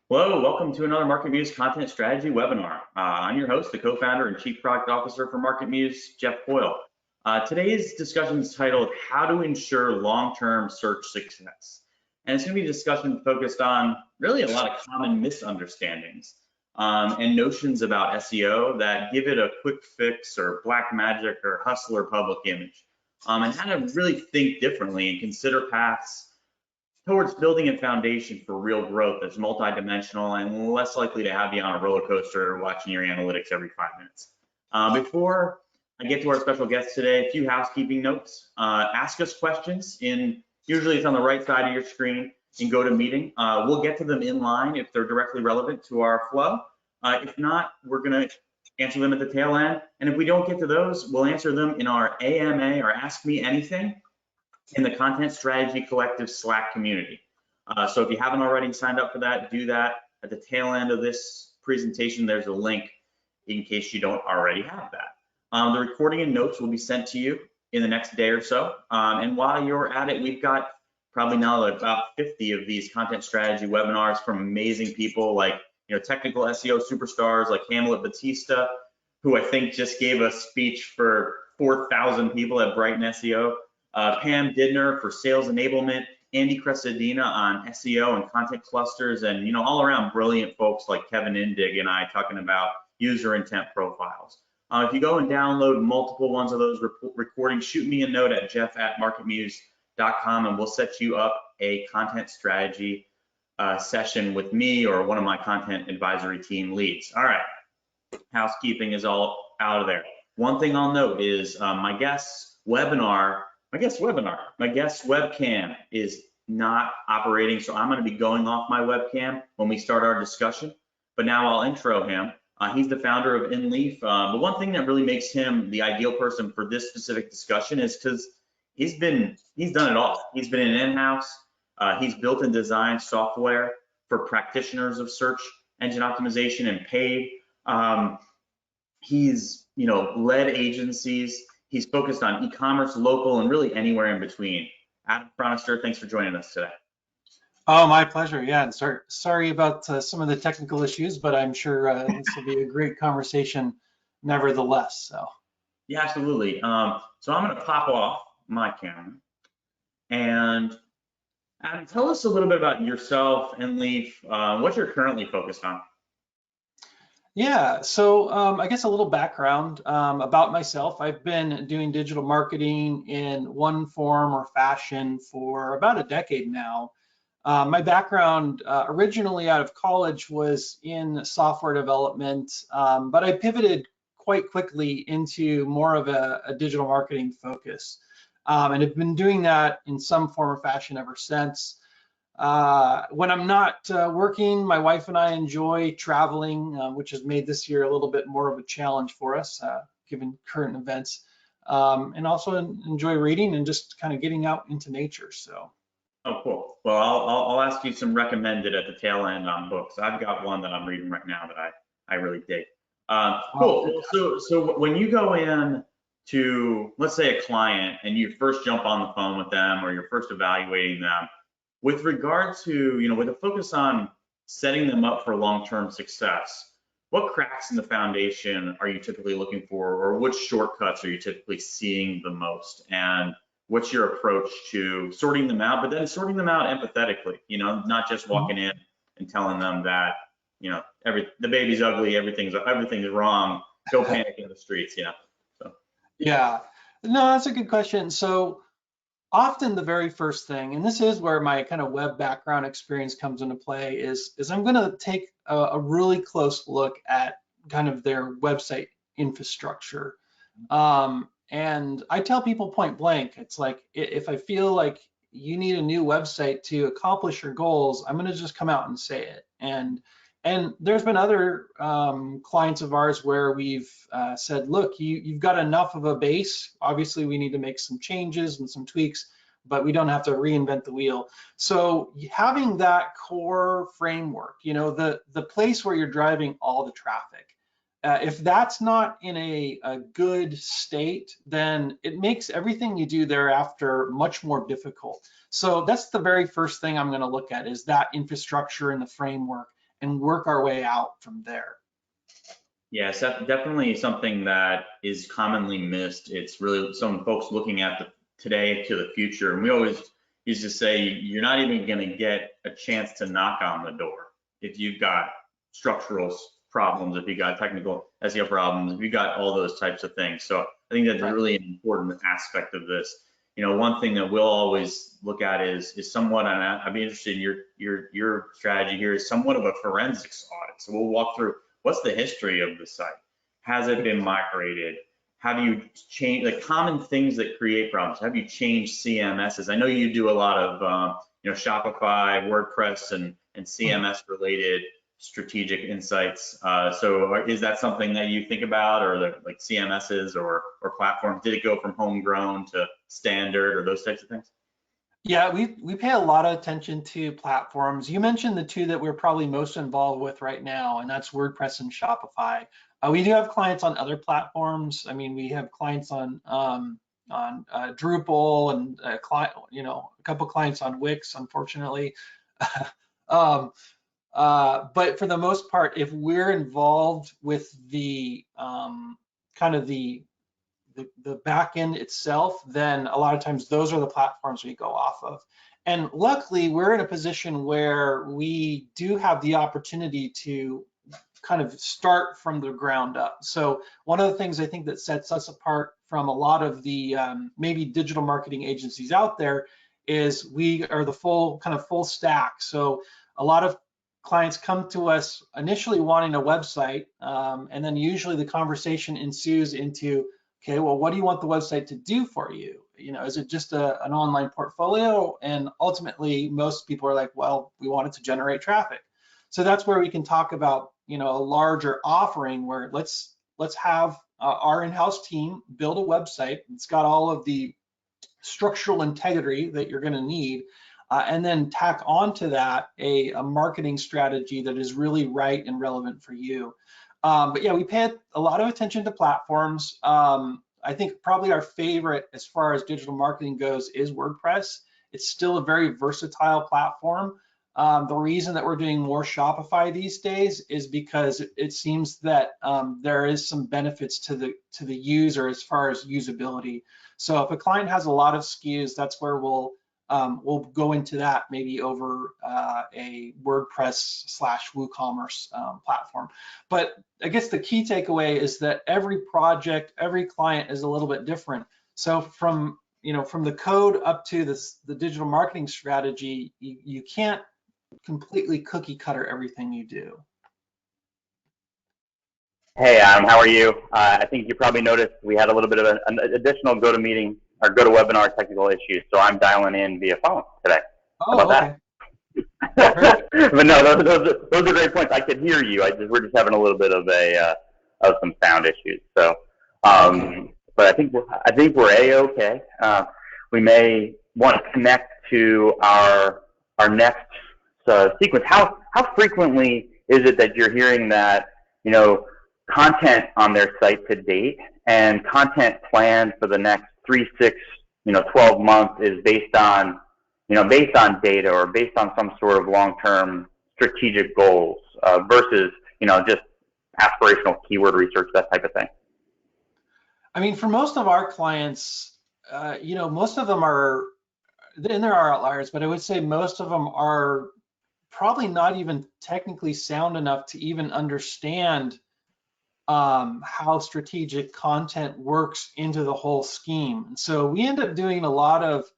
Hello, welcome to another MarketMuse content strategy webinar. I'm your host, the co-founder and chief product officer for MarketMuse, Jeff Boyle. Today's discussion is titled How to Ensure Long-Term Search Success. And it's going to be a discussion focused on really a lot of common misunderstandings and notions about SEO that give it a quick fix or black magic or hustler public image, and how to really think differently and consider paths towards building a foundation for real growth that's multidimensional and less likely to have you on a roller coaster watching your analytics every 5 minutes. Before I get to our special guest today, a few housekeeping notes. Ask us questions usually it's on the right side of your screen in GoToMeeting. We'll get to them in line if they're directly relevant to our flow. If not, we're gonna answer them at the tail end. And if we don't get to those, we'll answer them in our AMA or Ask Me Anything in the Content Strategy Collective Slack community. So if you haven't already signed up for that, do that. At the tail end of this presentation, there's a link in case you don't already have that. The recording and notes will be sent to you in the next day or so. And while you're at it, we've got probably now about 50 of these content strategy webinars from amazing people like technical SEO superstars like Hamlet Batista, who I think just gave a speech for 4,000 people at Brighton SEO. Pam Didner for sales enablement, Andy Cresadina on SEO and content clusters, and all around brilliant folks like Kevin Indig and I talking about user intent profiles. If you go and download multiple ones of those recordings, shoot me a note at jeff@marketmuse.com and we'll set you up a content strategy session with me or one of my content advisory team leads. All right, housekeeping is all out of there. One thing I'll note is my guest webcam is not operating, so I'm going to be going off my webcam when we start our discussion. But now I'll intro him. He's the founder of InLeaf. But one thing that really makes him the ideal person for this specific discussion is because he's done it all. He's been in in-house. He's built and designed software for practitioners of search engine optimization and paid. He's led agencies. He's focused on e-commerce, local, and really anywhere in between. Adam Chronister, thanks for joining us today. Oh, my pleasure. Yeah, and sorry about some of the technical issues, but I'm sure this will be a great conversation nevertheless. So. Yeah, absolutely. So I'm going to pop off my camera. And Adam, tell us a little bit about yourself and Leaf, what you're currently focused on. Yeah, so I guess a little background about myself. I've been doing digital marketing in one form or fashion for about a decade now. My background originally out of college was in software development, but I pivoted quite quickly into more of a digital marketing focus. And I've been doing that in some form or fashion ever since. When I'm not working, my wife and I enjoy traveling, which has made this year a little bit more of a challenge for us, given current events, and also enjoy reading and just kind of getting out into nature. So. Oh, cool. Well, I'll ask you some recommended at the tail end on books. I've got one that I'm reading right now that I really dig. Cool. So when you go in to, let's say, a client and you first jump on the phone with them or you're first evaluating them, with regard to, with a focus on setting them up for long-term success, what cracks in the foundation are you typically looking for, or which shortcuts are you typically seeing the most? And what's your approach to sorting them out, but then sorting them out empathetically, not just walking in and telling them that, the baby's ugly, everything's wrong, go panic in the streets, So. Yeah, no, that's a good question. So often the very first thing, and this is where my kind of web background experience comes into play, is I'm going to take a really close look at kind of their website infrastructure. And I tell people point blank, it's like, if I feel like you need a new website to accomplish your goals, I'm going to just come out and say it. And there's been other clients of ours where we've said, look, you've got enough of a base. Obviously, we need to make some changes and some tweaks, but we don't have to reinvent the wheel. So having that core framework, the place where you're driving all the traffic, if that's not in a good state, then it makes everything you do thereafter much more difficult. So that's the very first thing I'm going to look at, is that infrastructure and the framework. and work our way out from there. Yes, definitely something that is commonly missed. It's really some folks looking at the today to the future. And we always used to say you're not even going to get a chance to knock on the door if you've got structural problems, if you got technical SEO problems, if you got all those types of things. So I think that's really an important aspect of this. You know, one thing that we'll always look at is somewhat, and I'd be interested in your strategy here, is somewhat of a forensics audit. So we'll walk through what's the history of the site. Has it been migrated? Have you changed the common things that create problems? Have you changed CMSs? I know you do a lot of Shopify, WordPress, and CMS related strategic insights. So is that something that you think about, or like CMSs or platforms? Did it go from homegrown to standard or those types of things? Yeah, we pay a lot of attention to platforms. You mentioned the two that we're probably most involved with right now, and that's WordPress and Shopify. We do have clients on other platforms. I mean, we have clients on Drupal and a couple clients on Wix, unfortunately. But for the most part, if we're involved with the kind of the back end itself, then a lot of times those are the platforms we go off of. And luckily, we're in a position where we do have the opportunity to kind of start from the ground up. So one of the things I think that sets us apart from a lot of the maybe digital marketing agencies out there is we are the full stack. So a lot of clients come to us initially wanting a website, and then usually the conversation ensues into, okay, well, what do you want the website to do for you? You know, is it just an online portfolio? And ultimately, most people are like, well, we want it to generate traffic. So that's where we can talk about, a larger offering where let's have our in-house team build a website. It's got all of the structural integrity that you're going to need, and then tack onto that a marketing strategy that is really right and relevant for you. But yeah, we pay a lot of attention to platforms. I think probably our favorite as far as digital marketing goes is WordPress. It's still a very versatile platform. The reason that we're doing more Shopify these days is because it seems that there is some benefits to the user as far as usability. So if a client has a lot of SKUs, that's where we'll go into that maybe over a WordPress/WooCommerce platform. But I guess the key takeaway is that every project, every client is a little bit different. So from the code up to the digital marketing strategy, you can't completely cookie cutter everything you do. Hey, Adam, how are you? I think you probably noticed we had a little bit of an additional GoToWebinar technical issues, so I'm dialing in via phone today. Oh, how about okay. that? But no, those are great points. I could hear you. We're just having a little bit of some sound issues. So, but I think we're a-okay. We may want to connect to our next sequence. How frequently is it that you're hearing that content on their site to date and content planned for the next 3, 6, 12 months is based on data or based on some sort of long-term strategic goals versus just aspirational keyword research, that type of thing? I mean, for most of our clients, most of them are, and there are outliers, but I would say most of them are probably not even technically sound enough to even understand how strategic content works into the whole scheme. So we end up doing a lot of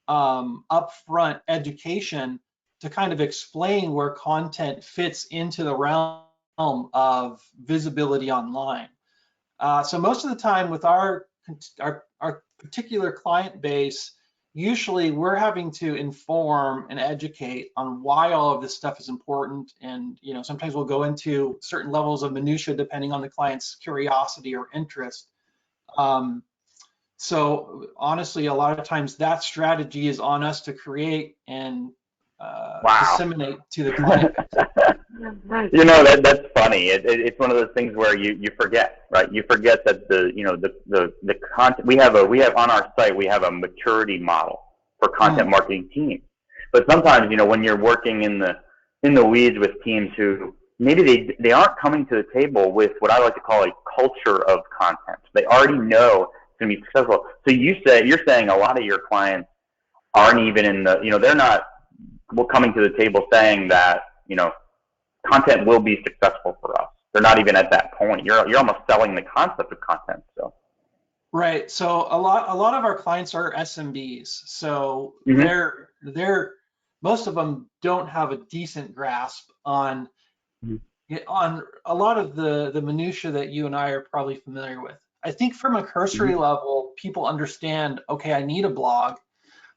upfront education to kind of explain where content fits into the realm of visibility online. So most of the time with our particular client base, usually we're having to inform and educate on why all of this stuff is important. And sometimes we'll go into certain levels of minutia depending on the client's curiosity or interest. So honestly, a lot of times that strategy is on us to create and disseminate to the client. That's funny. It's one of those things where you forget, right? You forget that the content we have on our site, we have a maturity model for content marketing teams. But sometimes, when you're working in the in the weeds with teams who maybe they aren't coming to the table with what I like to call a culture of content. They already know it's going to be successful. So you're saying a lot of your clients aren't even in the, they're not coming to the table saying that, content will be successful for us. They're not even at that point. You're almost selling the concept of content. So. Right. So a lot of our clients are SMBs. So they're most of them don't have a decent grasp on a lot of the minutia that you and I are probably familiar with. I think from a cursory level, people understand, okay, I need a blog.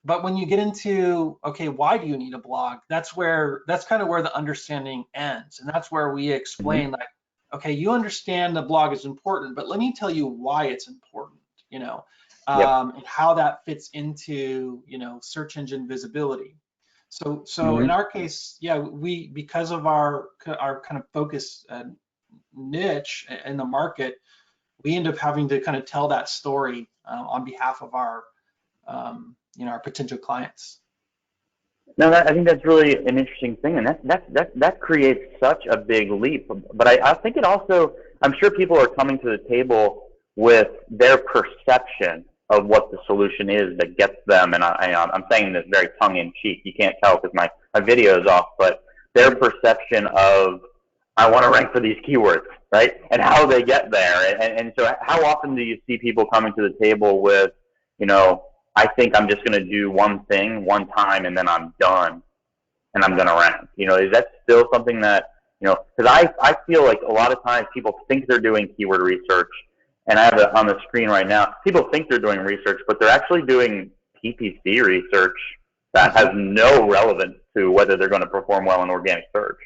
But when you get into, okay, why do you need a blog? That's kind of where the understanding ends. And that's where we explain like, okay, you understand the blog is important, but let me tell you why it's important, and how that fits into, search engine visibility. So in our case, yeah, because of our kind of focus niche in the market, we end up having to kind of tell that story on behalf of our our potential clients. No, I think that's really an interesting thing, and that creates such a big leap. But I think it also, I'm sure people are coming to the table with their perception of what the solution is that gets them, and I'm saying this very tongue-in-cheek. You can't tell because my video is off, but their perception of, I want to rank for these keywords, right? And how they get there. And so how often do you see people coming to the table with, I think I'm just going to do one thing one time and then I'm done and I'm going to rank. Is that still something that, because I feel like a lot of times people think they're doing keyword research, and I have it on the screen right now. People think they're doing research, but they're actually doing PPC research that has no relevance to whether they're going to perform well in organic search.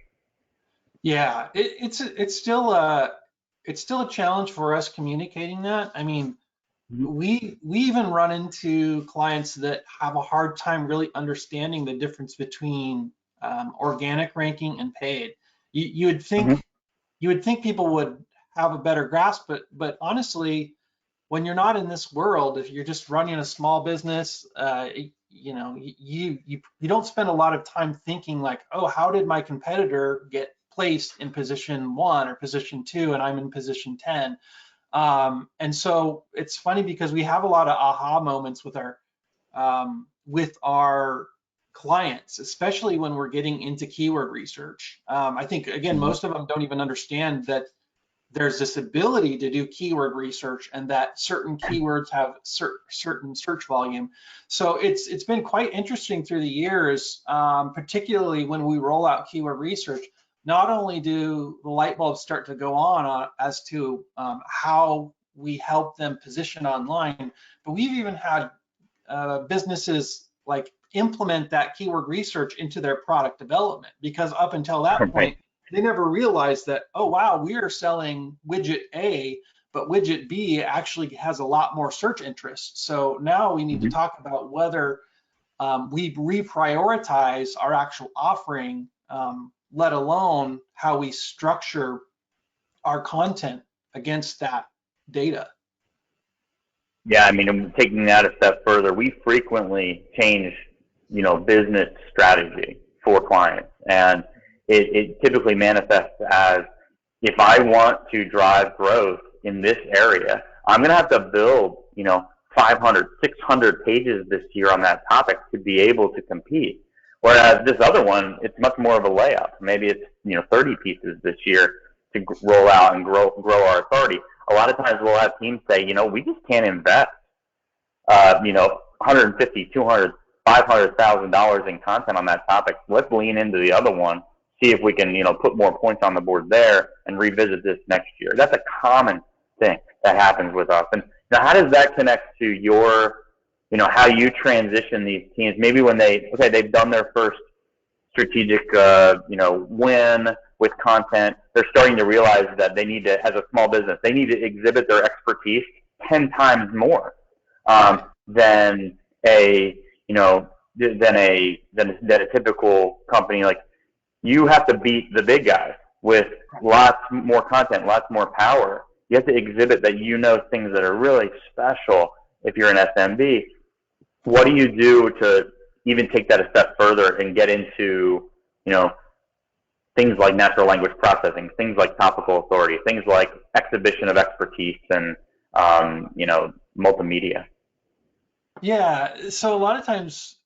Yeah, it's still a challenge for us communicating that. I mean, we even run into clients that have a hard time really understanding the difference between organic ranking and paid. You would think people would have a better grasp, but honestly, when you're not in this world, if you're just running a small business, you don't spend a lot of time thinking like, oh, how did my competitor get placed in position 1 or position 2 and I'm in position 10? And so it's funny because we have a lot of aha moments with our clients, especially when we're getting into keyword research. I think, again, most of them don't even understand that there's this ability to do keyword research and that certain keywords have certain search volume. So it's been quite interesting through the years, particularly when we roll out keyword research. Not only do the light bulbs start to go on as to how we help them position online, but we've even had businesses like implement that keyword research into their product development, because up until that point, they never realized that, oh, wow, we are selling widget A, but widget B actually has a lot more search interest. So now we need to talk about whether we reprioritize our actual offering, let alone how we structure our content against that data. Yeah, I mean, I'm taking that a step further. We frequently change, business strategy for clients, and it typically manifests as, if I want to drive growth in this area, I'm going to have to build, 500, 600 pages this year on that topic to be able to compete. Whereas this other one, it's much more of a layup. Maybe it's 30 pieces this year to roll out and grow our authority. A lot of times we'll have teams say, we just can't invest, $150, $200, $500,000 in content on that topic. Let's lean into the other one, see if we can put more points on the board there and revisit this next year. That's a common thing that happens with us. And now, how does that connect to your how you transition these teams, maybe when they've done their first strategic, win with content, they're starting to realize that they need to, as a small business, they need to exhibit their expertise 10 times more than a typical company. Like, you have to beat the big guys with lots more content, lots more power. You have to exhibit that things that are really special if you're an SMB. What do you do to even take that a step further and get into, things like natural language processing, things like topical authority, things like exhibition of expertise, and multimedia. Yeah, so a lot of times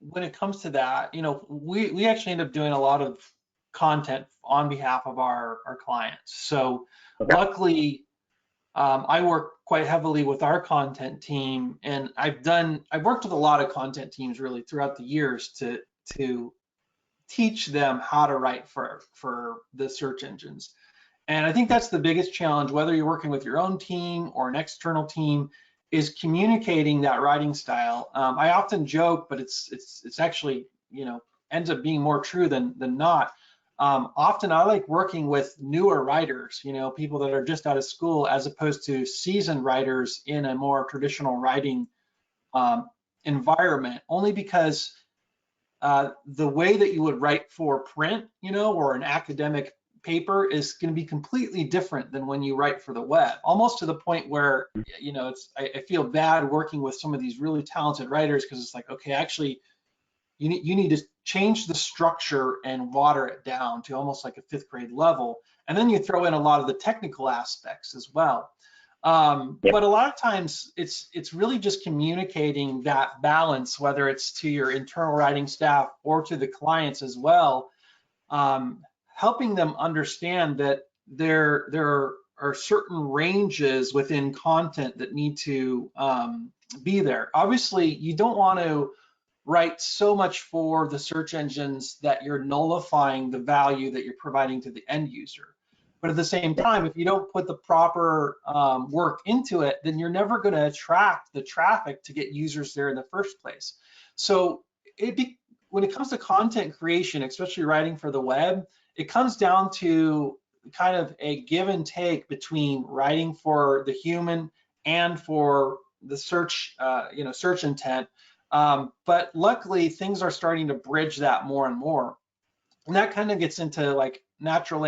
when it comes to that, we actually end up doing a lot of content on behalf of our clients. So Okay. luckily, I work quite heavily with our content team, and I've worked with a lot of content teams really throughout the years to teach them how to write for the search engines. And I think that's the biggest challenge, whether you're working with your own team or an external team, is communicating that writing style. I often joke, but it's actually, ends up being more true than not. Often I like working with newer writers, people that are just out of school, as opposed to seasoned writers in a more traditional writing environment, only because the way that you would write for print, or an academic paper is going to be completely different than when you write for the web, almost to the point where, I feel bad working with some of these really talented writers, because it's like, okay, actually, you need to change the structure and water it down to almost like a 5th grade level. And then you throw in a lot of the technical aspects as well. But a lot of times it's really just communicating that balance, whether it's to your internal writing staff or to the clients as well, helping them understand that there are certain ranges within content that need to be there. Obviously, you don't want to write so much for the search engines that you're nullifying the value that you're providing to the end user. But at the same time, if you don't put the proper work into it, then you're never going to attract the traffic to get users there in the first place. So when it comes to content creation, especially writing for the web, it comes down to kind of a give and take between writing for the human and for the search, search intent. But luckily, things are starting to bridge that more and more. And that kind of gets into like natural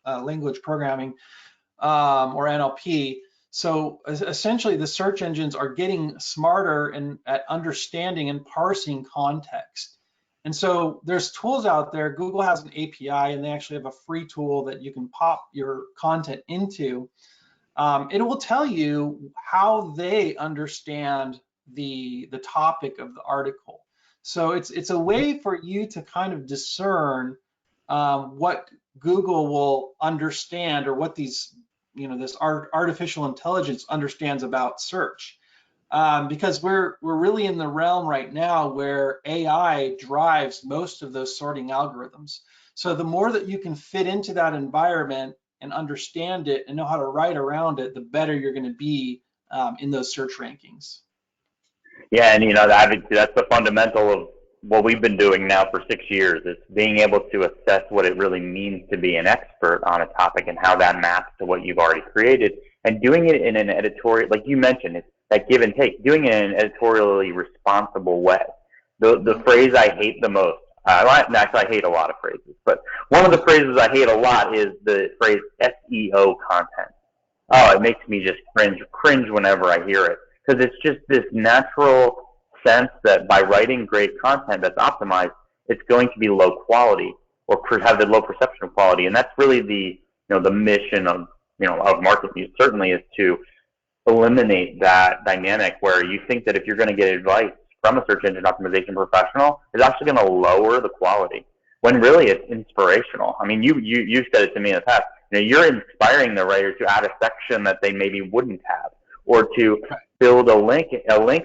language programming, or NLP. So essentially, the search engines are getting smarter at understanding and parsing context. And so there's tools out there. Google has an API, and they actually have a free tool that you can pop your content into. It will tell you how they understand the topic of the article. So it's a way for you to kind of discern what Google will understand, or what this artificial intelligence understands about search. Because we're really in the realm right now where AI drives most of those sorting algorithms. So the more that you can fit into that environment and understand it and know how to write around it, the better you're going to be in those search rankings. Yeah, and that's the fundamental of what we've been doing now for 6 years, is being able to assess what it really means to be an expert on a topic and how that maps to what you've already created, and doing it in an editorial, like you mentioned, it's that give and take, doing it in an editorially responsible way. The phrase I hate the most, actually I hate a lot of phrases, but one of the phrases I hate a lot is the phrase SEO content. Oh, it makes me just cringe whenever I hear it, because it's just this natural sense that by writing great content that's optimized, it's going to be low quality, or have the low perception of quality. And that's really the mission of MarketMuse, certainly, is to eliminate that dynamic where you think that if you're going to get advice from a search engine optimization professional, it's actually going to lower the quality, when really it's inspirational. I mean, you said it to me in the past. You're inspiring the writer to add a section that they maybe wouldn't have, or to build a link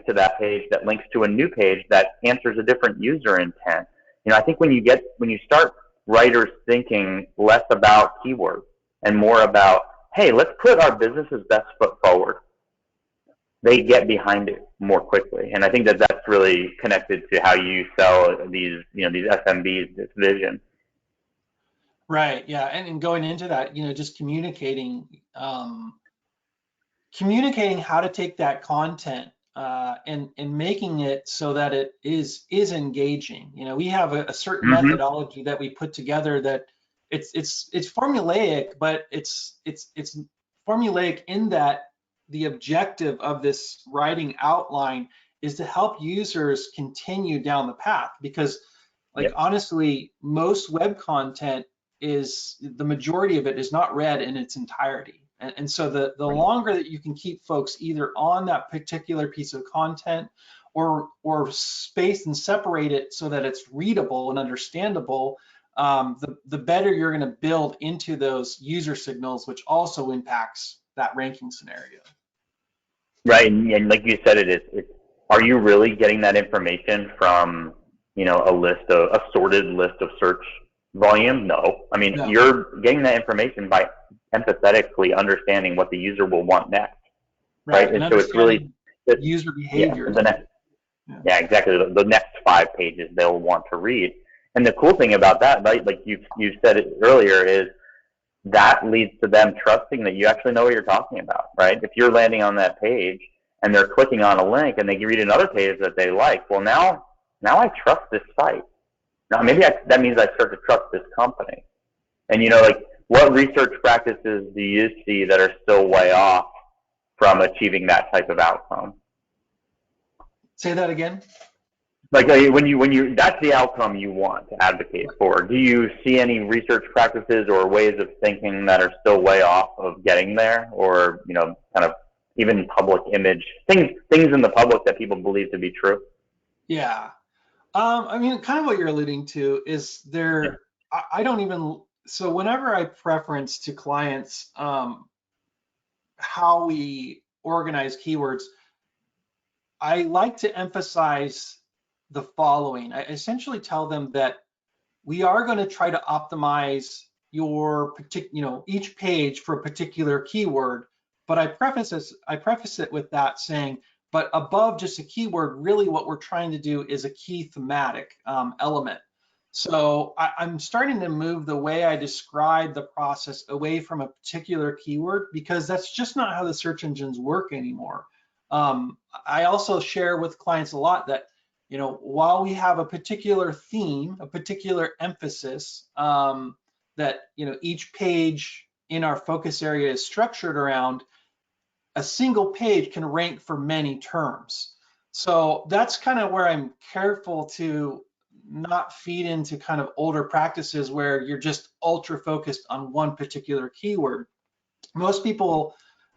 to that page that links to a new page that answers a different user intent. I think when you start writers thinking less about keywords and more about, hey, let's put our business's best foot forward, they get behind it more quickly. And I think that that's really connected to how you sell these SMBs, this vision. Right. Yeah. And going into that, just communicating how to take that content and making it so that it is engaging. We have a certain methodology that we put together that it's formulaic, but it's formulaic in that the objective of this writing outline is to help users continue down the path. Because Like Yep. honestly, most web content the majority of it is not read in its entirety. And so the longer that you can keep folks either on that particular piece of content or space and separate it so that it's readable and understandable, the better you're going to build into those user signals, which also impacts that ranking scenario. Right, and like you said, are you really getting that information from, a sorted list of search volume? No. I mean, No. you're getting that information by empathetically understanding what the user will want next, right? And so it's really user behavior. Yeah, exactly. The next 5 pages they'll want to read. And the cool thing about that, right, like you said it earlier, is that leads to them trusting that you actually know what you're talking about, right? If you're landing on that page and they're clicking on a link and they read another page that they like, well, now I trust this site. Now maybe that means I start to trust this company. And like, what research practices do you see that are still way off from achieving that type of outcome? Say that again. Like when you that's the outcome you want to advocate for. Do you see any research practices or ways of thinking that are still way off of getting there, or kind of even public image things in the public that people believe to be true? Yeah, I mean, kind of what you're alluding to is there. Yeah. I don't even. So whenever I preference to clients how we organize keywords, I like to emphasize the following. I essentially tell them that we are going to try to optimize your each page for a particular keyword, but I preface it with that saying, but above just a keyword, really what we're trying to do is a key thematic element. So I'm starting to move the way I describe the process away from a particular keyword, because that's just not how the search engines work anymore. I also share with clients a lot that while we have a particular theme, a particular emphasis that each page in our focus area is structured around, a single page can rank for many terms. So that's kind of where I'm careful to not feed into kind of older practices where you're just ultra focused on one particular keyword. Most people,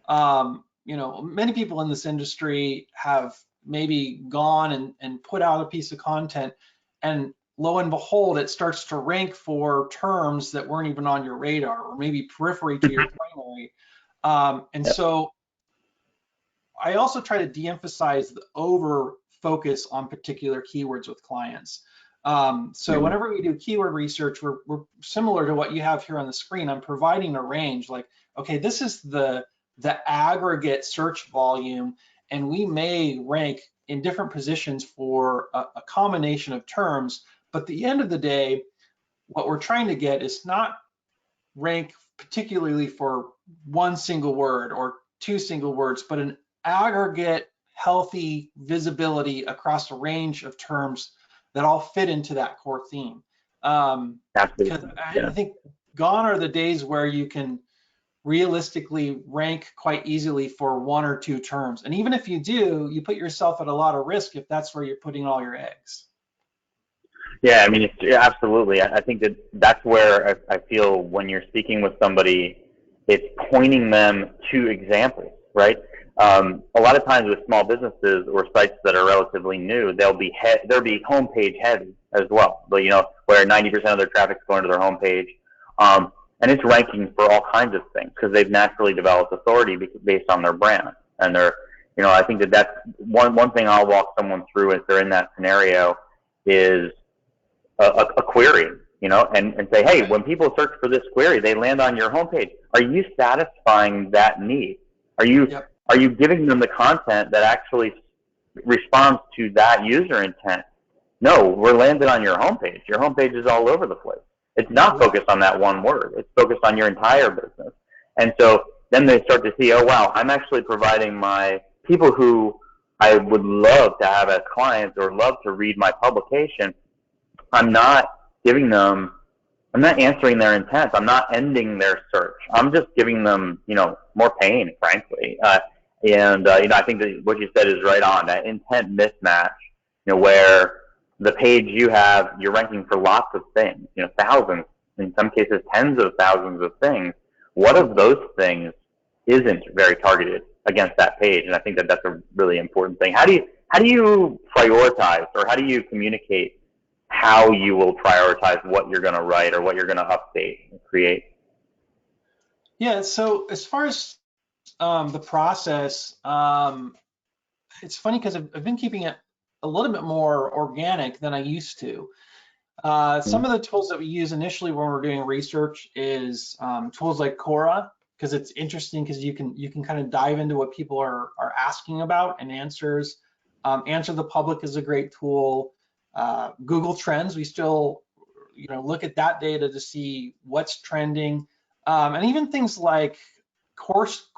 many people in this industry have maybe gone and put out a piece of content, and lo and behold, it starts to rank for terms that weren't even on your radar, or maybe periphery to your primary. So I also try to de-emphasize the over focus on particular keywords with clients. So whenever we do keyword research, we're similar to what you have here on the screen. I'm providing a range, like, okay, this is the aggregate search volume, and we may rank in different positions for a combination of terms, but at the end of the day, what we're trying to get is not rank particularly for one single word or 2 single words, but an aggregate healthy visibility across a range of terms that all fit into that core theme. Because I think gone are the days where you can realistically rank quite easily for 1 or 2 terms. And even if you do, you put yourself at a lot of risk if that's where you're putting all your eggs. Yeah, I mean, absolutely. I think that's where I feel when you're speaking with somebody, it's pointing them to examples, right? A lot of times with small businesses or sites that are relatively new, they'll be homepage heavy as well. But where 90% of their traffic's going to their homepage. And it's ranking for all kinds of things because they've naturally developed authority based on their brand. And I think that's one thing I'll walk someone through if they're in that scenario is a query, and say, hey, when people search for this query, they land on your homepage. Are you satisfying that need? Are you giving them the content that actually responds to that user intent? No, we're landed on your homepage. Your homepage is all over the place. It's not focused on that one word. It's focused on your entire business. And so then they start to see, oh, wow, I'm actually providing my people who I would love to have as clients or love to read my publication. I'm not answering their intent. I'm not ending their search. I'm just giving them, more pain, frankly. I think that what you said is right on, that intent mismatch, where the page you have, you're ranking for lots of things, thousands, in some cases tens of thousands of things. What of those things isn't very targeted against that page? And I think that that's a really important thing. How do you prioritize, or how do you communicate how you will prioritize what you're going to write or what you're going to update and create? Yeah, so as far as the process, it's funny because I've been keeping it a little bit more organic than I used to. Some of the tools that we use initially when we're doing research is tools like Quora, because it's interesting because you can kind of dive into what people are asking about and answers. Answer the Public is a great tool. Google Trends, we still look at that data to see what's trending, and even things like course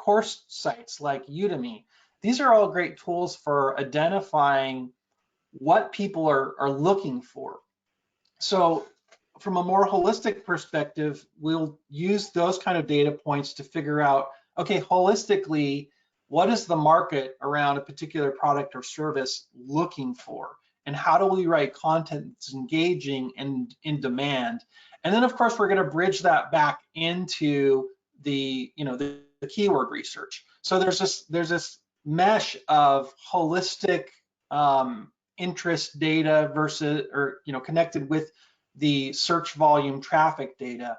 sites like Udemy. These are all great tools for identifying what people are looking for. So from a more holistic perspective, we'll use those kind of data points to figure out, okay, holistically, what is the market around a particular product or service looking for? And how do we write content that's engaging and in demand? And then of course, we're gonna bridge that back into the keyword research. So there's this mesh of holistic interest data versus, or connected with the search volume traffic data.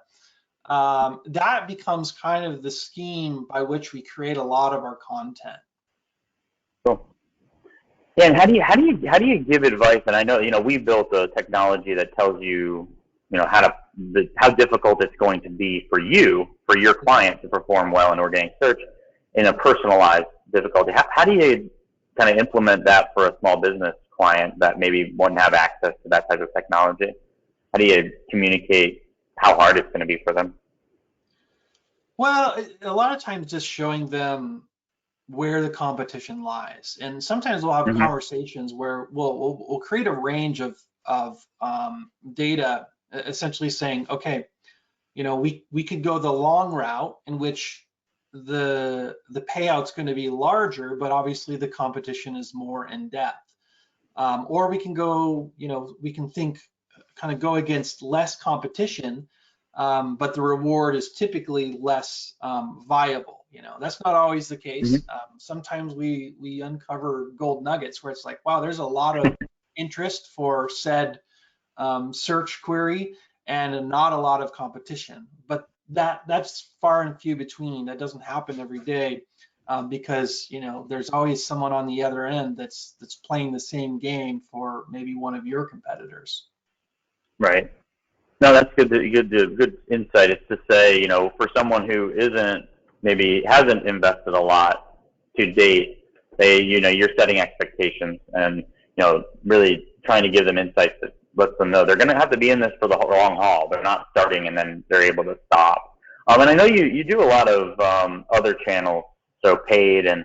That becomes kind of the scheme by which we create a lot of our content. Cool. Yeah, and how do you give advice? And I know we built a technology that tells you how difficult it's going to be for your client to perform well in organic search in a personalized difficulty. How do you kind of implement that for a small business client that maybe wouldn't have access to that type of technology? How do you communicate how hard it's going to be for them? Well, a lot of times just showing them where the competition lies, and sometimes we'll have conversations where we'll create a range of data, essentially saying, okay, we could go the long route in which the payout's going to be larger, but obviously the competition is more in depth. Or we can go, we can think, kind of go against less competition, but the reward is typically less viable. That's not always the case. Sometimes we uncover gold nuggets where it's like, wow, there's a lot of interest for said search query and not a lot of competition. But that's far and few between. That doesn't happen every day. Because there's always someone on the other end that's playing the same game for maybe one of your competitors. Right. No, that's good. Good insight. It's to say, for someone who hasn't invested a lot to date, you're setting expectations and really trying to give them insights that lets them know they're going to have to be in this for the long haul. They're not starting and then they're able to stop. And I know you do a lot of other channels. So paid and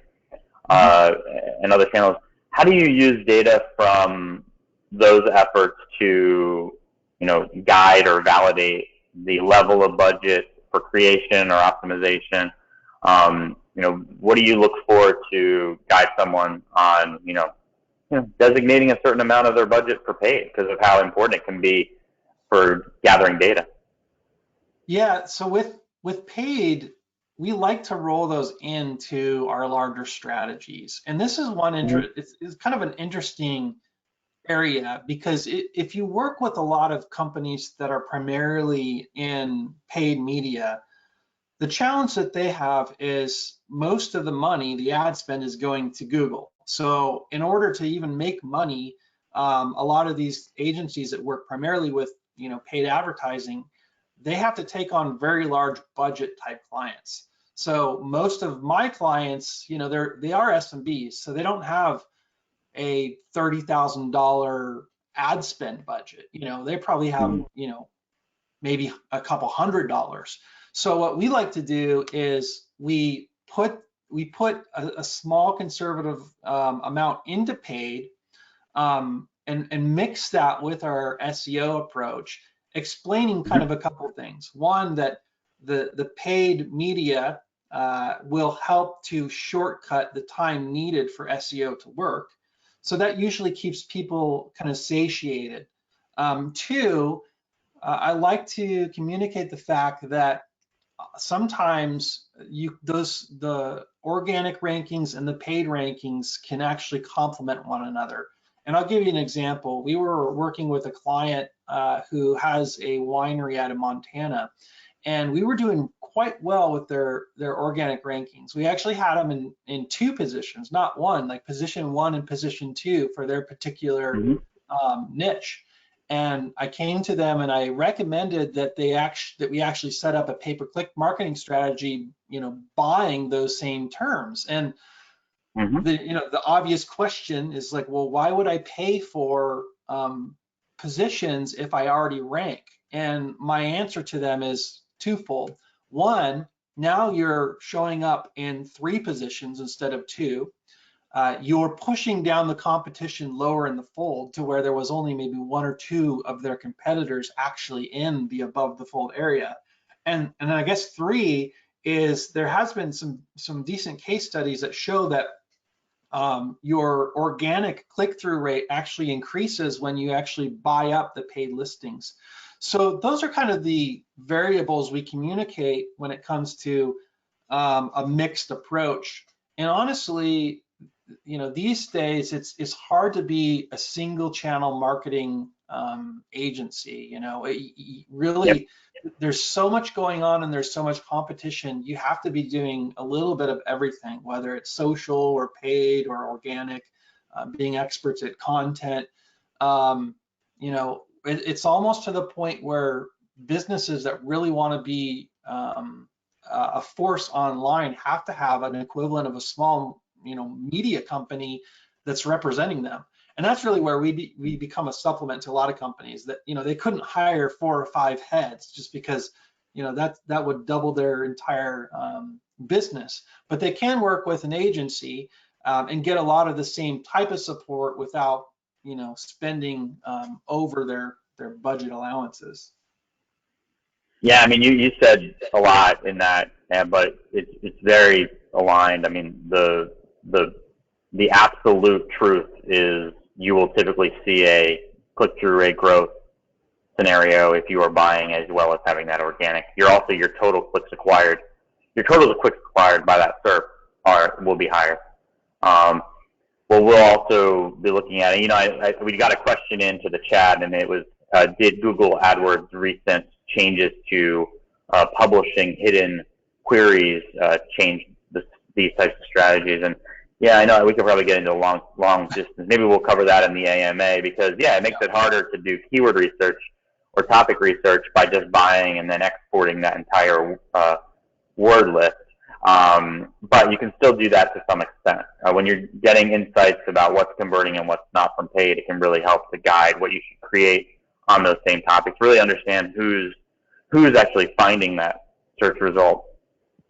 other channels. How do you use data from those efforts to guide or validate the level of budget for creation or optimization? What do you look for to guide someone on designating a certain amount of their budget for paid because of how important it can be for gathering data? Yeah. So with paid, we like to roll those into our larger strategies. And this is one it's kind of an interesting area because if you work with a lot of companies that are primarily in paid media, the challenge that they have is most of the money, the ad spend, is going to Google. So in order to even make money, a lot of these agencies that work primarily with paid advertising, they have to take on very large budget type clients. So most of my clients, they are SMBs, so they don't have a $30,000 ad spend budget. They probably have maybe a couple $100. So what we like to do is we put a small conservative amount into paid and mix that with our SEO approach, explaining kind of a couple things. One, that the paid media will help to shortcut the time needed for SEO to work. So that usually keeps people kind of satiated. Two, I like to communicate the fact that sometimes the organic rankings and the paid rankings can actually complement one another. And I'll give you an example. We were working with a client who has a winery out of Montana, and we were doing quite well with their organic rankings. We actually had them in two positions, not one, like position 1 and position 2 for their particular niche. And I came to them and I recommended that we actually set up a pay-per-click marketing strategy, buying those same terms. And the obvious question is like, well, why would I pay for positions if I already rank? And my answer to them is twofold. One, now you're showing up in 3 positions instead of 2. You're pushing down the competition lower in the fold to where there was only maybe 1 or 2 of their competitors actually in the above the fold area. And I guess 3 is there has been some decent case studies that show that your organic click-through rate actually increases when you actually buy up the paid listings. So those are kind of the variables we communicate when it comes to a mixed approach. And honestly, these days it's hard to be a single channel marketing agency. Really, there's so much going on and there's so much competition. You have to be doing a little bit of everything, whether it's social or paid or organic, being experts at content. It's almost to the point where businesses that really want to be a force online have to have an equivalent of a small media company that's representing them. And that's really where we become a supplement to a lot of companies that, they couldn't hire 4 or 5 heads just because, that would double their entire business. But they can work with an agency and get a lot of the same type of support without, spending over their budget allowances. Yeah, I mean, you said a lot in that, but it's very aligned. I mean, the absolute truth is you will typically see a click-through rate growth scenario if you are buying as well as having that organic. Your total clicks acquired by that SERP will be higher. What we'll also be looking at, we got a question into the chat, and it was, did Google AdWords recent changes to publishing hidden queries change these types of strategies? And yeah, I know we could probably get into long distance. Maybe we'll cover that in the AMA because it makes it harder to do keyword research or topic research by just buying and then exporting that entire word list. But you can still do that to some extent. When you're getting insights about what's converting and what's not from paid, it can really help to guide what you should create on those same topics. Really understand who's actually finding that search result.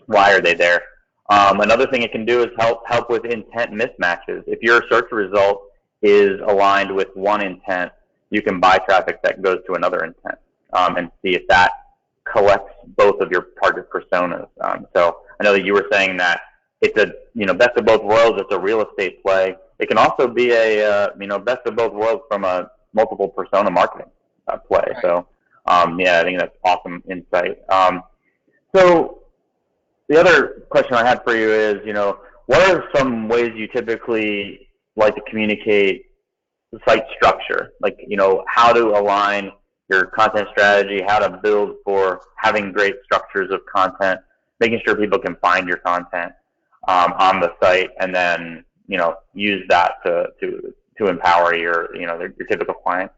Why are they there? Another thing it can do is help with intent mismatches. If your search result is aligned with one intent, you can buy traffic that goes to another intent and see if that collects both of your target personas. So I know that you were saying that it's a best of both worlds. It's a real estate play. It can also be a best of both worlds from a multiple persona marketing play. Right. So I think that's awesome insight. So the other question I had for you is, what are some ways you typically like to communicate the site structure? Like, how to align your content strategy, how to build for having great structures of content, making sure people can find your content on the site, and then, use that to empower your typical clients.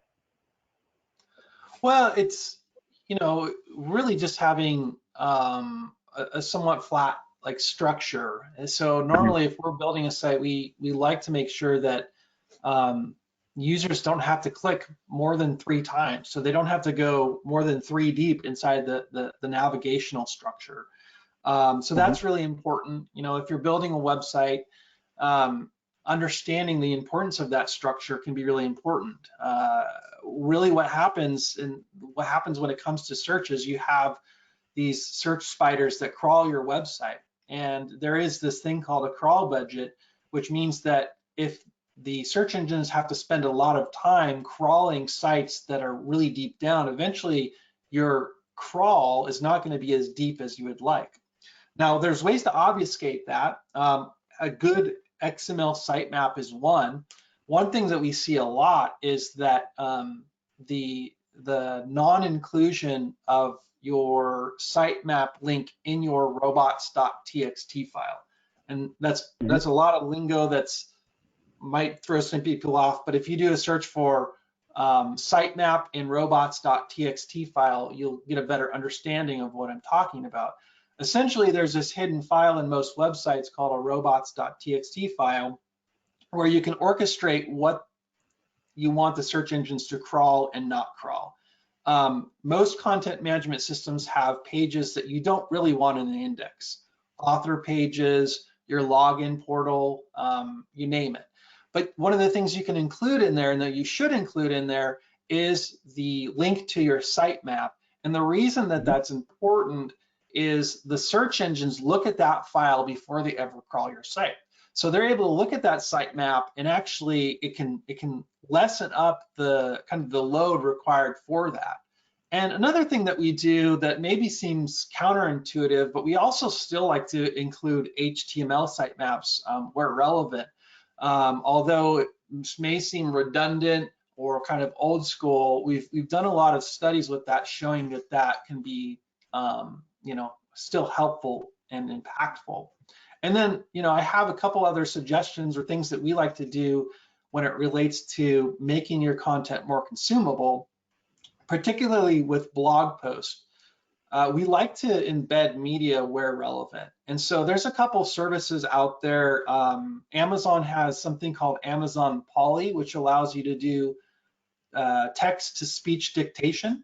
Well, it's, really just having a somewhat flat structure. And so normally if we're building a site, we like to make sure that users don't have to click more than 3 times. So they don't have to go more than 3 deep inside the navigational structure. So that's really important. If you're building a website, understanding the importance of that structure can be really important. Really what happens when it comes to search is you have these search spiders that crawl your website. And there is this thing called a crawl budget, which means that if the search engines have to spend a lot of time crawling sites that are really deep down. Eventually, your crawl is not going to be as deep as you would like. Now, there's ways to obfuscate that. A good XML sitemap is one. One thing that we see a lot is that the non-inclusion of your sitemap link in your robots.txt file. And that's a lot of lingo that's might throw some people off, but if you do a search for sitemap in robots.txt file, you'll get a better understanding of what I'm talking about. Essentially, there's this hidden file in most websites called a robots.txt file where you can orchestrate what you want the search engines to crawl and not crawl. Most content management systems have pages that you don't really want in the index. Author pages, your login portal, you name it. But one of the things you can include in there, and that you should include in there, is the link to your sitemap. And the reason that that's important is the search engines look at that file before they ever crawl your site. So they're able to look at that sitemap, and actually it can lessen up the kind of the load required for that. And another thing that we do that maybe seems counterintuitive, but we also still like to include HTML sitemaps where relevant. Although it may seem redundant or kind of old school, we've done a lot of studies with that, showing that that can be still helpful and impactful. And then I have a couple other suggestions or things that we like to do when it relates to making your content more consumable, particularly with blog posts. We like to embed media where relevant. And so there's a couple services out there. Amazon has something called Amazon Poly, which allows you to do text-to-speech dictation.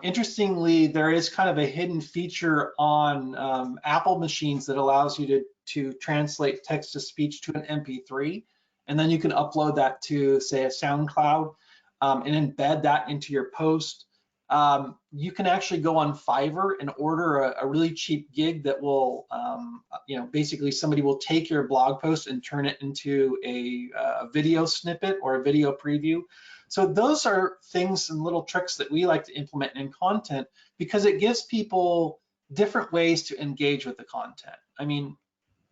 Interestingly, there is kind of a hidden feature on Apple machines that allows you to translate text-to-speech to an MP3, and then you can upload that to, say, a SoundCloud and embed that into your post. You can actually go on Fiverr and order a really cheap gig that will, basically somebody will take your blog post and turn it into a video snippet or a video preview. So those are things and little tricks that we like to implement in content because it gives people different ways to engage with the content. I mean,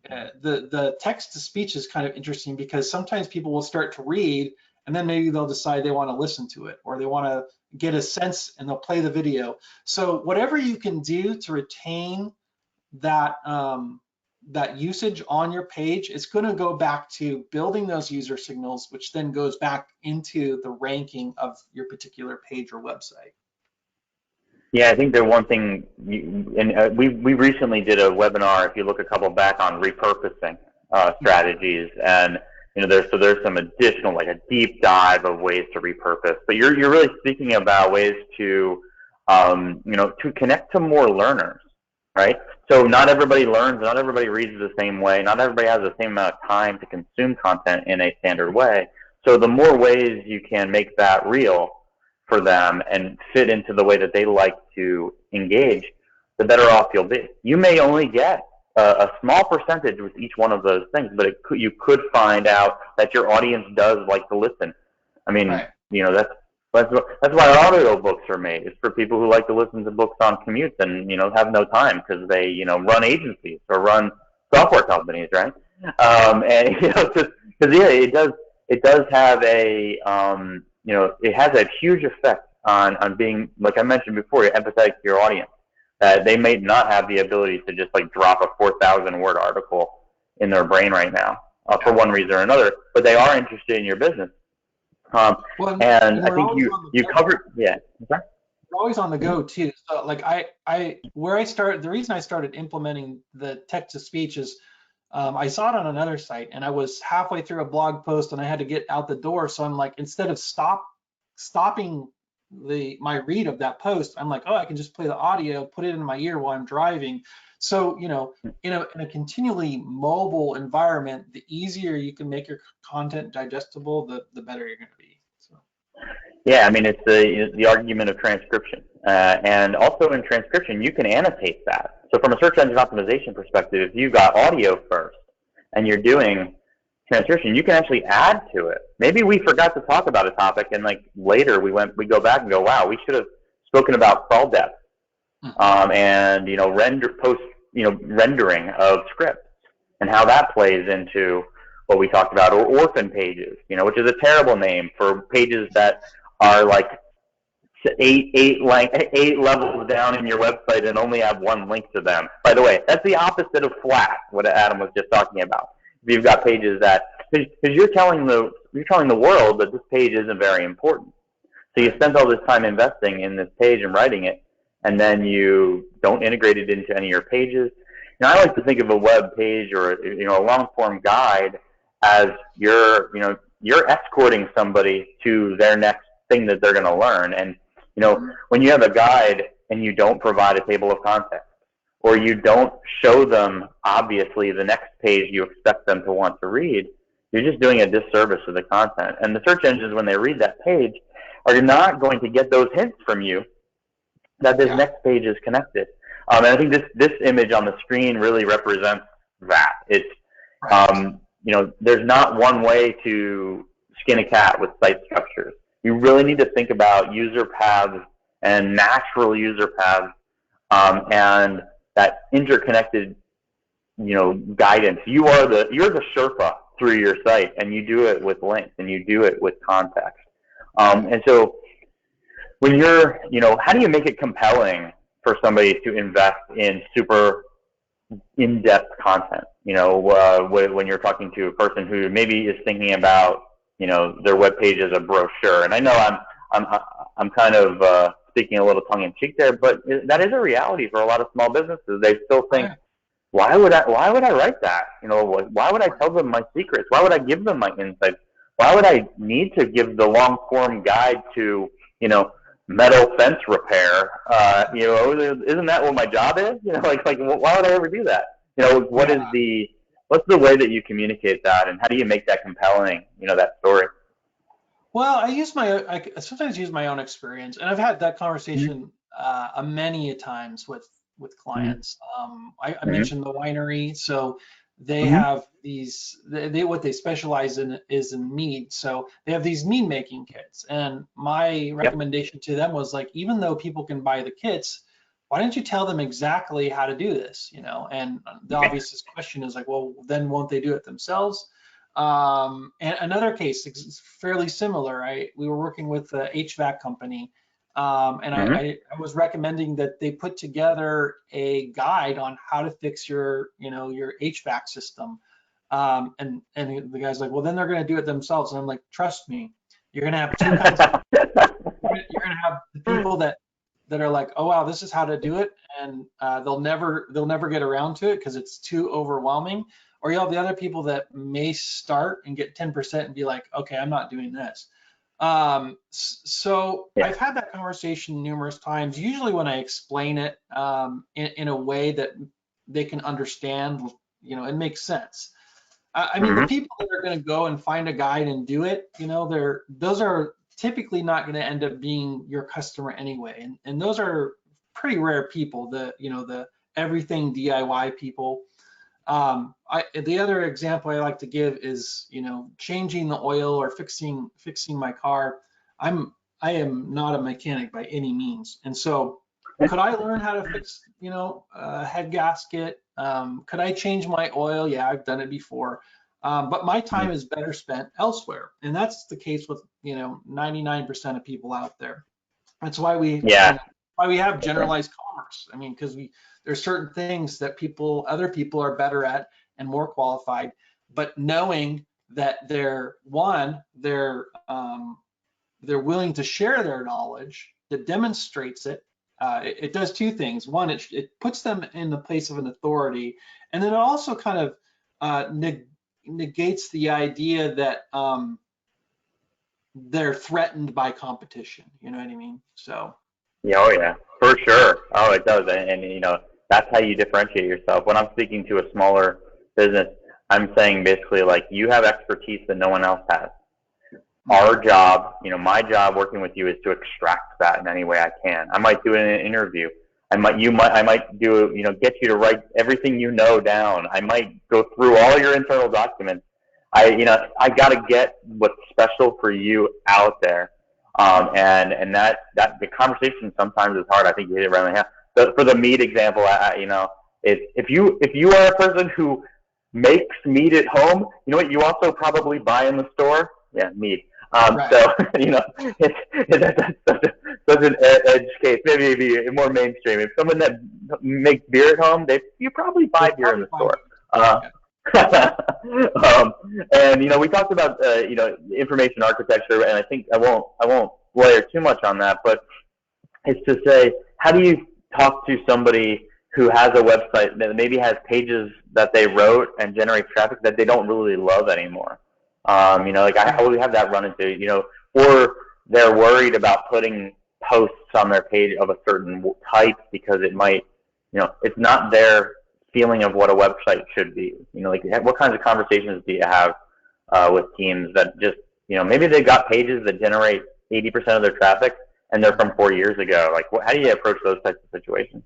the text to speech is kind of interesting because sometimes people will start to read and then maybe they'll decide they want to listen to it or they want to get a sense and they'll play the video. So whatever you can do to retain that that usage on your page, it's going to go back to building those user signals, which then goes back into the ranking of your particular page or website. Yeah, I think the one thing, we recently did a webinar, if you look a couple back, on repurposing strategies, and there's some additional, like a deep dive of ways to repurpose. But you're really speaking about ways to to connect to more learners, right? So not everybody learns, not everybody reads the same way, not everybody has the same amount of time to consume content in a standard way. So the more ways you can make that real for them and fit into the way that they like to engage, the better off you'll be. You may only get a small percentage with each one of those things, but you could find out that your audience does like to listen. I mean, right. That's why audio books are made. It's for people who like to listen to books on commutes and have no time because they run agencies or run software companies, right? And because it does have a it has a huge effect on being, like I mentioned before, you're empathetic to your audience. They may not have the ability to just like drop a 4,000 word article in their brain right now for one reason or another, but they are interested in your business. And I think you covered, yeah. Okay. We're always on the go too. So like the reason I started implementing the text to speech is I saw it on another site and I was halfway through a blog post and I had to get out the door. So I'm like, instead of stopping my read of that post, I'm like, oh, I can just play the audio, put it in my ear while I'm driving. So, in a continually mobile environment, the easier you can make your content digestible, the better you're going to be. So. Yeah, I mean, it's the argument of transcription. And also in transcription, you can annotate that. So from a search engine optimization perspective, if you've got audio first and you're doing transcription, you can actually add to it. Maybe we forgot to talk about a topic, and like later we go back and go, wow, we should have spoken about crawl depth, and rendering of scripts and how that plays into what we talked about, or orphan pages, which is a terrible name for pages that are like eight levels down in your website and only have one link to them. By the way, that's the opposite of flat, what Adam was just talking about. If you've got pages that, because you're telling the world that this page isn't very important. So you spent all this time investing in this page and writing it, and then you don't integrate it into any of your pages. I like to think of a web page or a long form guide as you're escorting somebody to their next thing that they're going to learn. And when you have a guide and you don't provide a table of context, or you don't show them obviously the next page you expect them to want to read, you're just doing a disservice to the content. And the search engines, when they read that page, are not going to get those hints from you that this next page is connected. And I think this image on the screen really represents that. It's there's not one way to skin a cat with site structures. You really need to think about user paths and natural user paths, and that interconnected, guidance. You're the Sherpa through your site, and you do it with links, and you do it with context. And so when you're, how do you make it compelling for somebody to invest in super in-depth content? When you're talking to a person who maybe is thinking about, their web page as a brochure. And I know I'm kind of speaking a little tongue in cheek there, but that is a reality for a lot of small businesses. They still think, why would I write that? Why would I tell them my secrets? Why would I give them my insights? Why would I need to give the long form guide to, metal fence repair? Isn't that what my job is? Why would I ever do that? What's the way that you communicate that, and how do you make that compelling, that story? Well, I sometimes use my own experience, and I've had that conversation many a times with clients. I mentioned the winery, so they have these. What they specialize in is in mead, so they have these mead making kits. And my recommendation to them was like, even though people can buy the kits, why don't you tell them exactly how to do this? And the obvious question is like, well, then won't they do it themselves? And another case is fairly similar. We were working with an HVAC company, and I was recommending that they put together a guide on how to fix your HVAC system. And the guy's like, well, then they're going to do it themselves. And I'm like, trust me, you're going to have two kinds of you're going to have the people that are like, oh wow, this is how to do it, and they'll never get around to it because it's too overwhelming. Or you'll have the other people that may start and get 10% and be like, okay, I'm not doing this. So I've had that conversation numerous times, usually when I explain it in a way that they can understand, it makes sense. I mean, the people that are going to go and find a guide and do it, those are typically not going to end up being your customer anyway. And those are pretty rare people, the everything DIY people. The other example I like to give is, changing the oil or fixing my car. I am not a mechanic by any means. And so could I learn how to fix, a head gasket? Could I change my oil? Yeah, I've done it before. But my time is better spent elsewhere. And that's the case with, 99% of people out there. That's why we have generalized commerce. I mean, because there's certain things that other people are better at and more qualified, but knowing that they're willing to share their knowledge, that demonstrates it. It does two things. One, it puts them in the place of an authority, and then it also kind of negates the idea that they're threatened by competition. You know what I mean? So. Yeah, oh yeah, for sure. Oh, it does, and that's how you differentiate yourself. When I'm speaking to a smaller business, I'm saying basically like, you have expertise that no one else has. Our job, my job working with you is to extract that in any way I can. I might do it in an interview. I might do, get you to write everything down. I might go through all your internal documents. I got to get what's special for you out there. And that the conversation sometimes is hard. I think you hit it right on the head. So for the meat example, if you are a person who makes meat at home, you know what you also probably buy in the store? Yeah, meat. Right. So, that's such an edge case, maybe more mainstream. If someone that makes beer at home, you probably buy beer in the store. And we talked about information architecture, and I think I won't layer too much on that, but it's to say, how do you talk to somebody who has a website that maybe has pages that they wrote and generate traffic that they don't really love anymore? I would have that run into, or they're worried about putting posts on their page of a certain type because it might, it's not their feeling of what a website should be. What kinds of conversations do you have with teams that just, maybe they've got pages that generate 80% of their traffic and they're from 4 years ago? How do you approach those types of situations?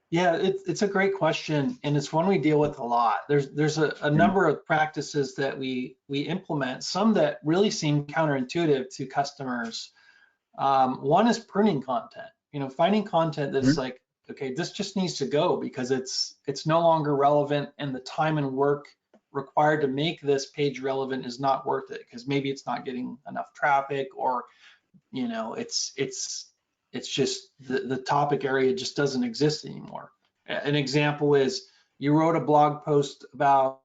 Yeah, it's a great question, and it's one we deal with a lot. There's a number of practices that we implement, some that really seem counterintuitive to customers. One is pruning content. Finding content that's like, okay, this just needs to go because it's no longer relevant, and the time and work required to make this page relevant is not worth it because maybe it's not getting enough traffic, or it's just the topic area just doesn't exist anymore. An example is you wrote a blog post about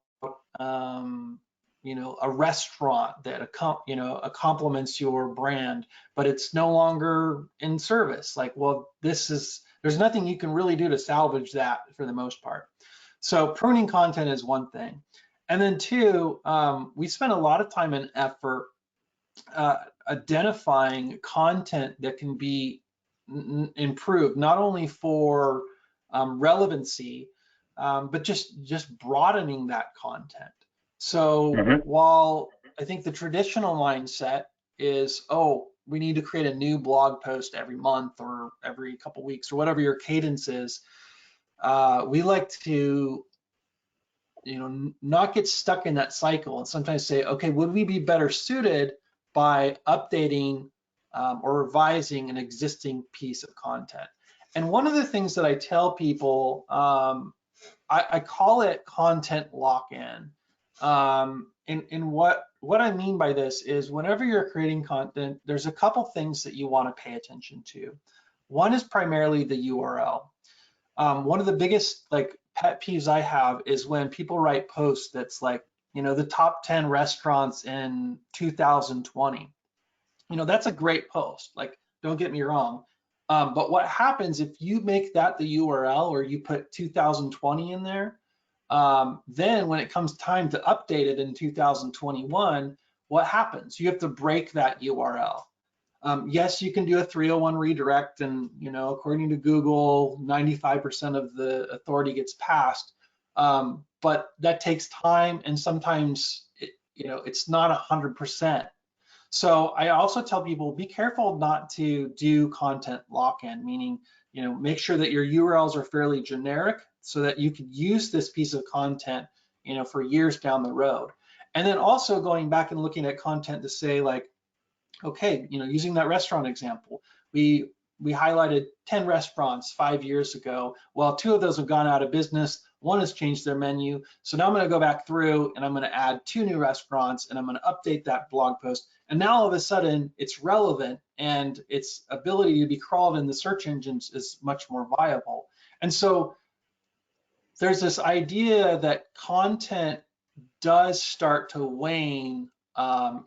a restaurant that complements your brand, but it's no longer in service. There's nothing you can really do to salvage that for the most part. So pruning content is one thing. And then two, we spend a lot of time and effort identifying content that can be improved, not only for relevancy, but just broadening that content. So while I think the traditional mindset is, we need to create a new blog post every month or every couple weeks or whatever your cadence is, we like to not get stuck in that cycle and sometimes say, okay, would we be better suited by updating or revising an existing piece of content? And one of the things that I tell people, I call it content lock-in. And what I mean by this is whenever you're creating content, there's a couple things that you want to pay attention to. One is primarily the URL. One of the biggest pet peeves I have is when people write posts that's like, the top 10 restaurants in 2020. That's a great post. Don't get me wrong. But what happens if you make that the URL or you put 2020 in there, then when it comes time to update it in 2021, what happens? You have to break that URL. Yes, you can do a 301 redirect, and according to Google, 95% of the authority gets passed, but that takes time, and sometimes it's not 100%. So I also tell people, be careful not to do content lock-in, meaning make sure that your URLs are fairly generic so that you can use this piece of content for years down the road. And then also going back and looking at content to say okay, using that restaurant example, we highlighted 10 restaurants 5 years ago. Well, 2 of those have gone out of business. 1 has changed their menu. So now I'm going to go back through and I'm going to add 2 new restaurants and I'm going to update that blog post. And now all of a sudden it's relevant and its ability to be crawled in the search engines is much more viable. And so there's this idea that content does start to wane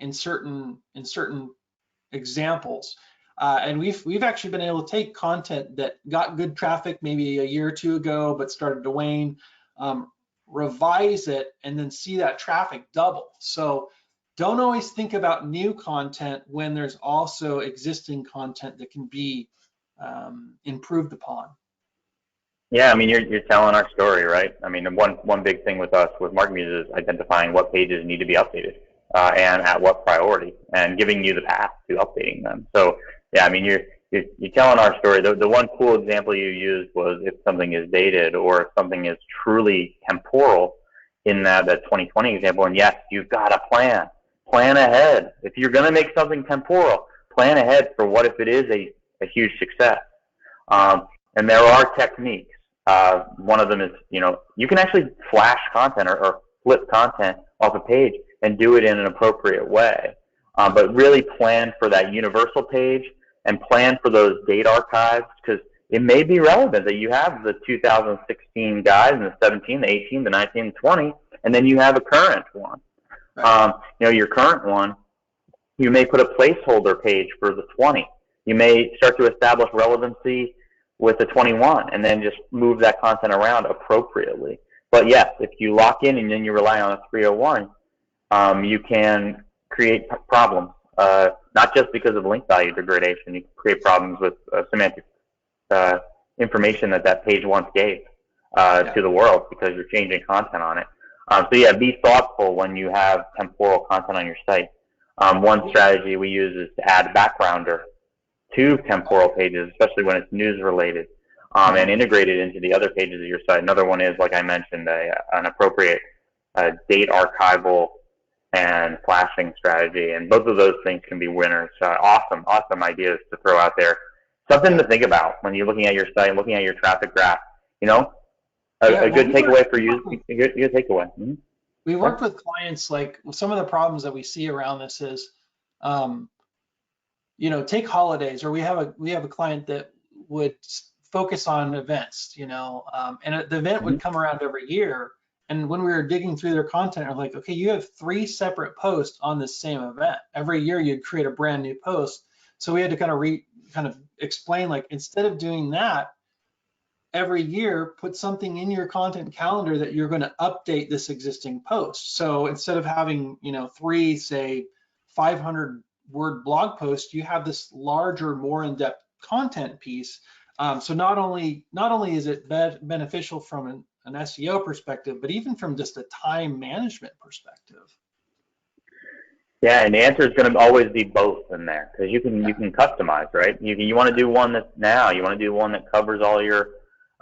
in certain examples. And we've actually been able to take content that got good traffic maybe a year or 2 ago, but started to wane, revise it, and then see that traffic double. So don't always think about new content when there's also existing content that can be improved upon. Yeah, I mean, you're telling our story, right? I mean, one big thing with us with MarketMuse is identifying what pages need to be updated and at what priority, and giving you the path to updating them. So yeah, I mean, you're telling our story. The one cool example you used was if something is dated or if something is truly temporal. in that 2020 example. And yes, you've got to plan ahead. If you're going to make something temporal, plan ahead for what if it is a huge success. And there are techniques. One of them is, you can actually flash content or flip content off a page and do it in an appropriate way. But really plan for that universal page and plan for those date archives, because it may be relevant that you have the 2016 guys and the 17, the 18, the 19, the 20, and then you have a current one. Right. Your current one, you may put a placeholder page for the 20. You may start to establish relevancy with the 21 and then just move that content around appropriately. But yes, if you lock in and then you rely on a 301, you can create problems, not just because of link value degradation. You can create problems with semantic information that page once gave to the world because you're changing content on it. So yeah, be thoughtful when you have temporal content on your site. One strategy we use is to add backgrounder to temporal pages, especially when it's news related, and integrate it into the other pages of your site. Another one is, like I mentioned, an appropriate date archival and flashing strategy, and both of those things can be winners. Awesome ideas to throw out there. Something to think about when you're looking at your site, looking at your traffic graph. A good takeaway for you. A good takeaway. Mm-hmm. We worked with clients, like some of the problems that we see around this is, take holidays, or we have a client that would focus on events, and the event would come around every year. And when we were digging through their content, I'm like, okay, you have 3 separate posts on this same event. Every year you'd create a brand new post. So we had to kind of explain, like, instead of doing that, every year, put something in your content calendar that you're going to update this existing post. So instead of having, 3, say, 500 word blog posts, you have this larger, more in-depth content piece. So not only is it beneficial from an SEO perspective, but even from just a time management perspective. Yeah, and the answer is going to always be both in there, because you can customize, right? You want to do one that's now, you want to do one that covers all your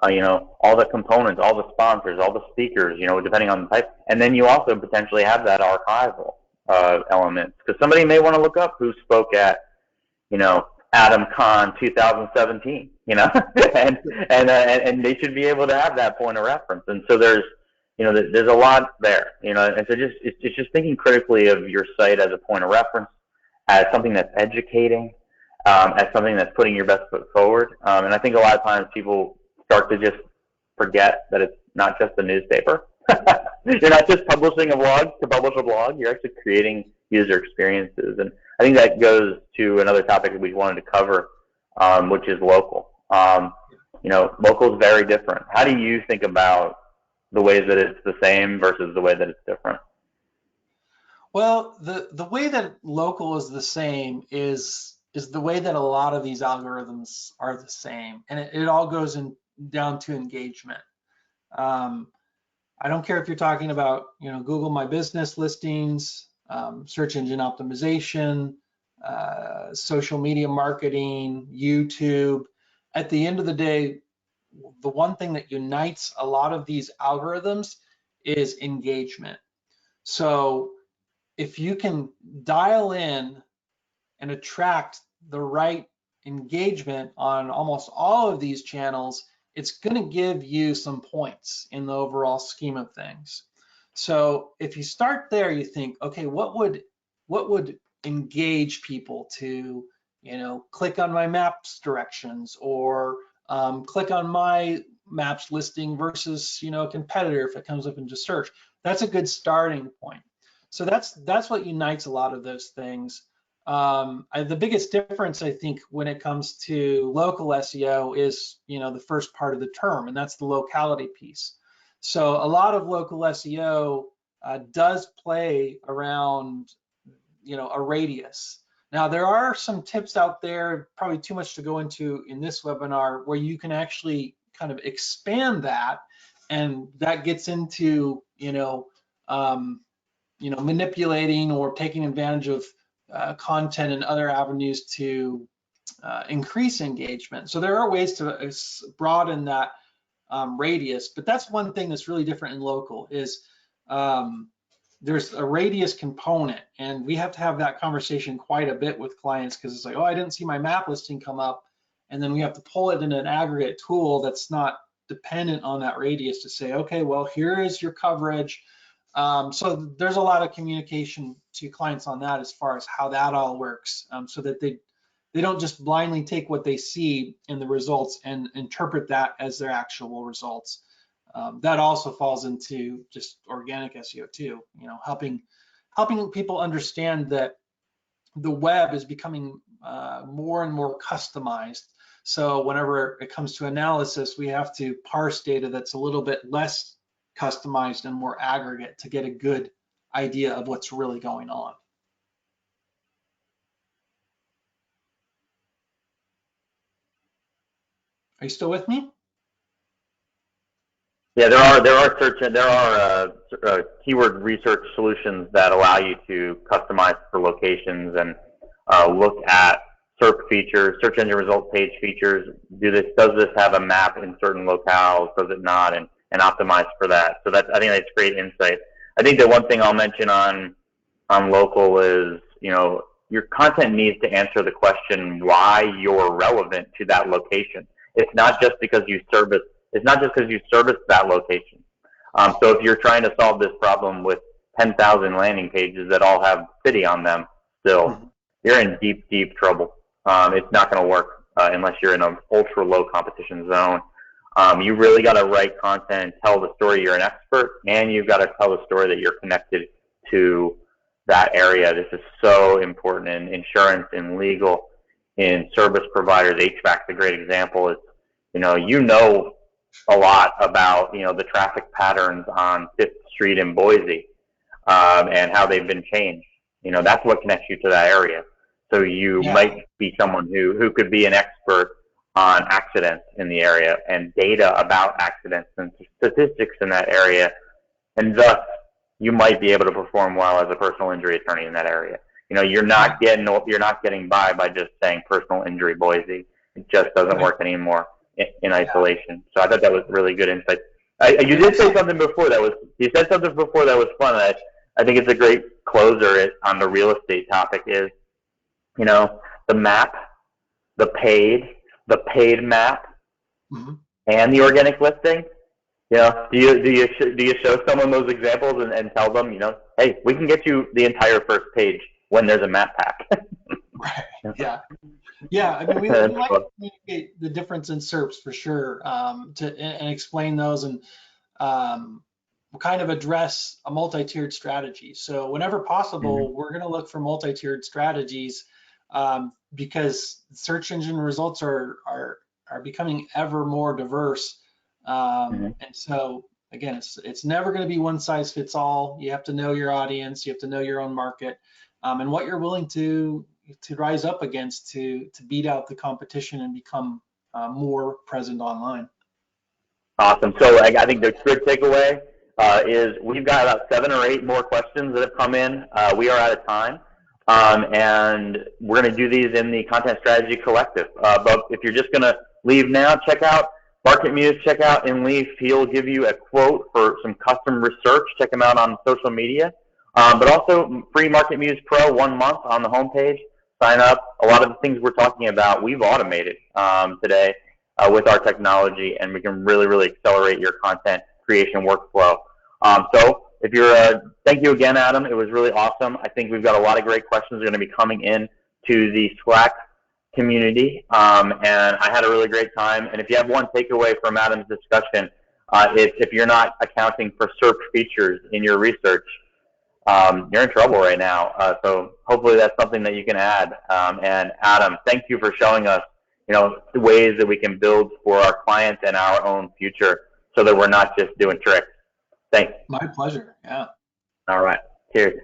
all the components, all the sponsors, all the speakers, depending on the type. And then you also potentially have that archival element, because somebody may want to look up who spoke at, Adam Con 2017, and they should be able to have that point of reference. And so there's a lot there, and so it's just thinking critically of your site as a point of reference, as something that's educating, as something that's putting your best foot forward. And I think a lot of times people start to just forget that it's not just a newspaper. You're not just publishing a blog to publish a blog. You're actually creating user experiences. And I think that goes to another topic that we wanted to cover, which is local. Local is very different. How do you think about the ways that it's the same versus the way that it's different? Well, the way that local is the same is the way that a lot of these algorithms are the same. And it all goes down to engagement. I don't care if you're talking about, Google My Business listings, search engine optimization, social media marketing, YouTube. At the end of the day, the one thing that unites a lot of these algorithms is engagement. So if you can dial in and attract the right engagement on almost all of these channels, it's going to give you some points in the overall scheme of things. So if you start there, you think, okay, what would engage people to, click on my maps directions, or click on my maps listing versus, a competitor if it comes up into search. That's a good starting point. So that's what unites a lot of those things. The biggest difference, I think, when it comes to local SEO is, the first part of the term, and that's the locality piece. So a lot of local SEO does play around, a radius. Now, there are some tips out there, probably too much to go into in this webinar, where you can actually kind of expand that, and that gets into, manipulating or taking advantage of content and other avenues to increase engagement. So there are ways to broaden that radius, but that's one thing that's really different in local is there's a radius component, and we have to have that conversation quite a bit with clients, because it's like, oh, I didn't see my map listing come up, and then we have to pull it in an aggregate tool that's not dependent on that radius to say, okay, well, here is your coverage. So there's a lot of communication to clients on that as far as how that all works, so that they don't just blindly take what they see in the results and interpret that as their actual results. That also falls into just organic SEO too, helping people understand that the web is becoming more and more customized. So whenever it comes to analysis, we have to parse data that's a little bit less customized and more aggregate to get a good idea of what's really going on. Are you still with me? Yeah, there are keyword research solutions that allow you to customize for locations and look at SERP features, search engine result page features. Does this have a map in certain locales? Does it not? And optimize for that. So I think that's great insight. I think the one thing I'll mention on local is, your content needs to answer the question why you're relevant to that location. It's not just because you service that location. So if you're trying to solve this problem with 10,000 landing pages that all have city on them, still, you're in deep, deep trouble. It's not going to work unless you're in an ultra low competition zone. You really got to write content, tell the story you're an expert, and you've got to tell the story that you're connected to that area. This is so important in insurance, in legal, in service providers. HVAC's a great example. It's, a lot about, the traffic patterns on 5th Street in Boise, and how they've been changed. That's what connects you to that area. So you might be someone who could be an expert on accidents in the area and data about accidents and statistics in that area, and thus you might be able to perform well as a personal injury attorney in that area. You're not getting by just saying personal injury Boise. It just doesn't work anymore in isolation. So I thought that was really good insight. You did say something before you said something before that was fun. I think it's a great closer on the real estate topic is, the map, the paid map, and the organic listing. Do you show someone those examples and tell them, hey, we can get you the entire first page when there's a map pack. Right. Yeah. I mean, we like to communicate the difference in SERPs for sure, and explain those, and we'll kind of address a multi-tiered strategy. So whenever possible, we're going to look for multi-tiered strategies, because search engine results are becoming ever more diverse. And so again, it's never going to be one size fits all. You have to know your audience, you have to know your own market, and what you're willing to rise up against to beat out the competition and become more present online. Awesome. So I think the good takeaway is we've got about 7 or 8 more questions that have come in. We are out of time. And we're going to do these in the Content Strategy Collective. But if you're just going to leave now, check out MarketMuse, check out Leaf. He'll give you a quote for some custom research. Check him out on social media. But also free MarketMuse Pro 1 month on the homepage. Sign up. A lot of the things we're talking about, we've automated today with our technology, and we can really, really accelerate your content creation workflow. So if you're, thank you again, Adam. It was really awesome. I think we've got a lot of great questions that are going to be coming in to the Slack community, and I had a really great time. And if you have one takeaway from Adam's discussion, if you're not accounting for SERP features in your research, you're in trouble right now. So hopefully that's something that you can add. And Adam, thank you for showing us, the ways that we can build for our clients and our own future, so that we're not just doing tricks. Thanks. My pleasure. Yeah. All right. Cheers.